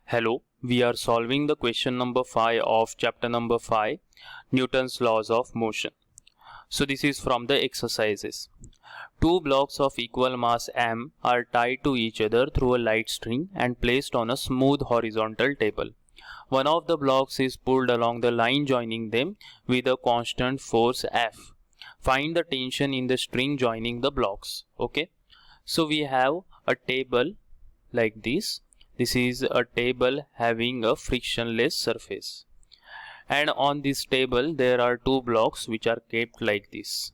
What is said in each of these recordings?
Hello, we are solving the question number 5 of chapter number 5, Newton's laws of motion. So this is from the exercises. Two blocks of equal mass m are tied to each other through a light string and placed on a smooth horizontal table. One of the blocks is pulled along the line joining them with a constant force F. Find the tension in the string joining the blocks. Okay, so we have a table like this. This is a table having a frictionless surface, and on this table there are two blocks which are kept like this,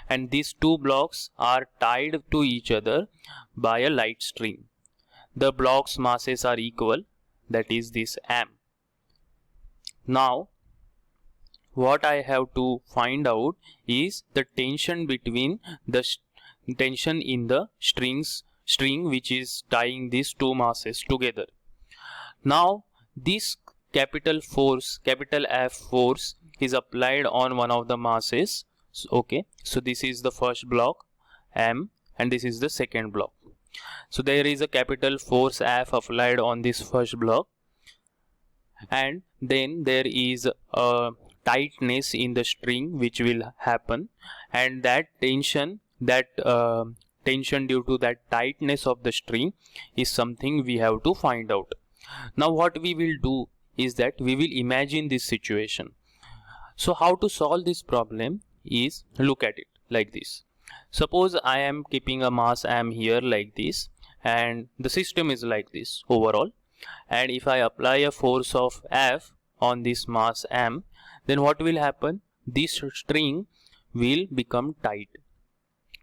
and these two blocks are tied to each other by a light string. The blocks' masses are equal, that is this m. Now what I have to find out is the tension between the tension in the string which is tying these two masses together. Now this capital F force is applied on one of the masses. Okay, so this is the first block M and this is the second block. So there is a capital force F applied on this first block, and then there is a tightness in the string which will happen, and that tension due to that tightness of the string is something we have to find out. Now what we will do is that we will imagine this situation. So how to solve this problem is, look at it like this. Suppose I am keeping a mass m here like this, and the system is like this overall, and if I apply a force of F on this mass m, then what will happen? This string will become tight,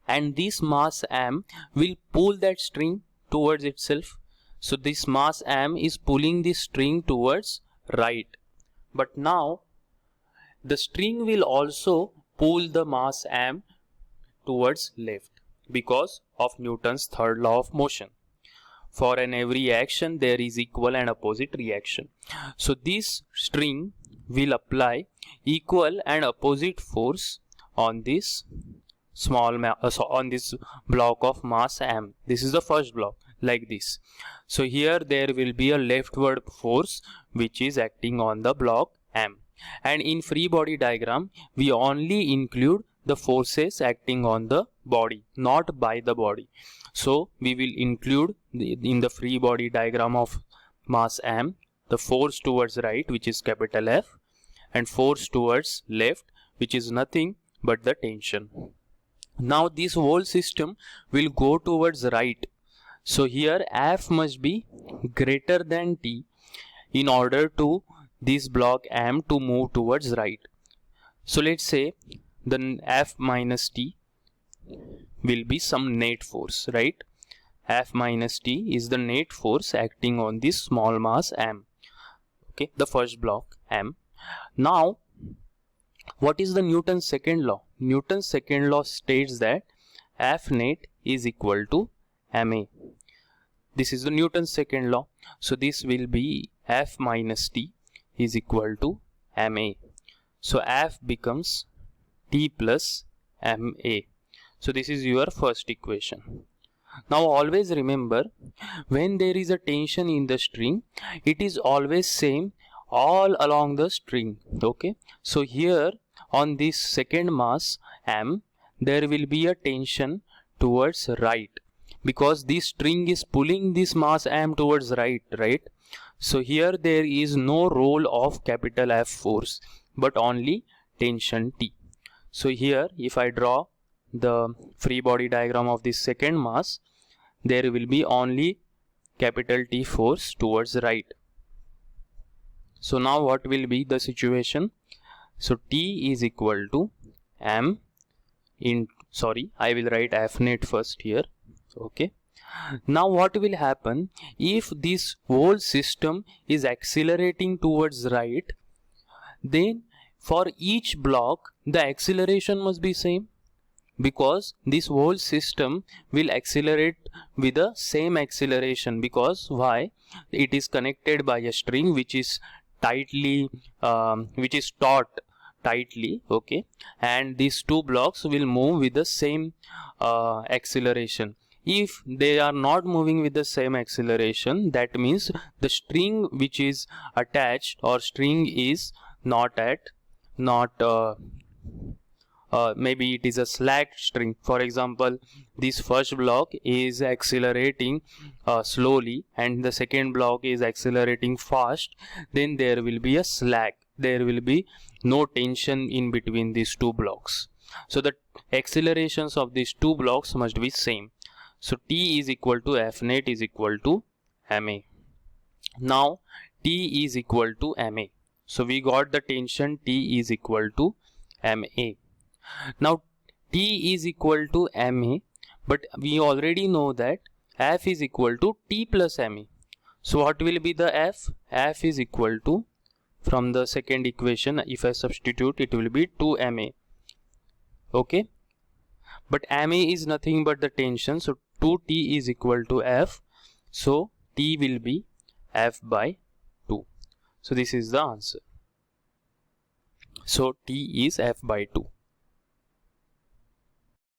and this mass m will pull that string towards itself. So this mass m is pulling this string towards right, but now the string will also pull the mass m towards left because of Newton's third law of motion. For every action there is equal and opposite reaction. So this string will apply equal and opposite force on this on this block of mass m. This is the first block like this. So here there will be a leftward force which is acting on the block m, and in free body diagram we only include the forces acting on the body, not by the body. So we will include in the free body diagram of mass m the force towards right, which is capital F, and force towards left, which is nothing but the tension. Now this whole system will go towards right. So here F must be greater than T in order to this block M to move towards right. So let's say the F minus T will be some net force, right? F minus T is the net force acting on this small mass M. Okay, the first block M. Now what is the Newton's second law? Newton's second law states that F net is equal to ma. This is the Newton's second law. So this will be F minus T is equal to ma. So F becomes T plus ma. So this is your first equation. Now always remember, when there is a tension in the string, it is always same all along the string. Okay, so here on this second mass m there will be a tension towards right because this string is pulling this mass m towards right. So here there is no role of capital F force but only tension T. So here if I draw the free body diagram of this second mass, there will be only capital T force towards right. So now what will be the situation? So T is equal to m in, I will write F net first here. Okay, now what will happen if this whole system is accelerating towards right? Then for each block the acceleration must be same, because this whole system will accelerate with the same acceleration. Because why? It is connected by a string which is tightly taut tightly. Okay, and these two blocks will move with the same acceleration. If they are not moving with the same acceleration, that means the string which is attached or string is not maybe it is a slack string. For example, this first block is accelerating slowly and the second block is accelerating fast, then there will be a slack. There will be no tension in between these two blocks. So the accelerations of these two blocks must be same. So T is equal to F net is equal to ma. Now T is equal to ma. So we got the tension T is equal to ma. Now T is equal to ma, but we already know that F is equal to T plus ma. So what will be the F? F is equal to, from the second equation, if I substitute, it will be 2 ma. Okay, but ma is nothing but the tension, so 2T is equal to F, so T will be F by 2. So this is the answer. So T is F by 2.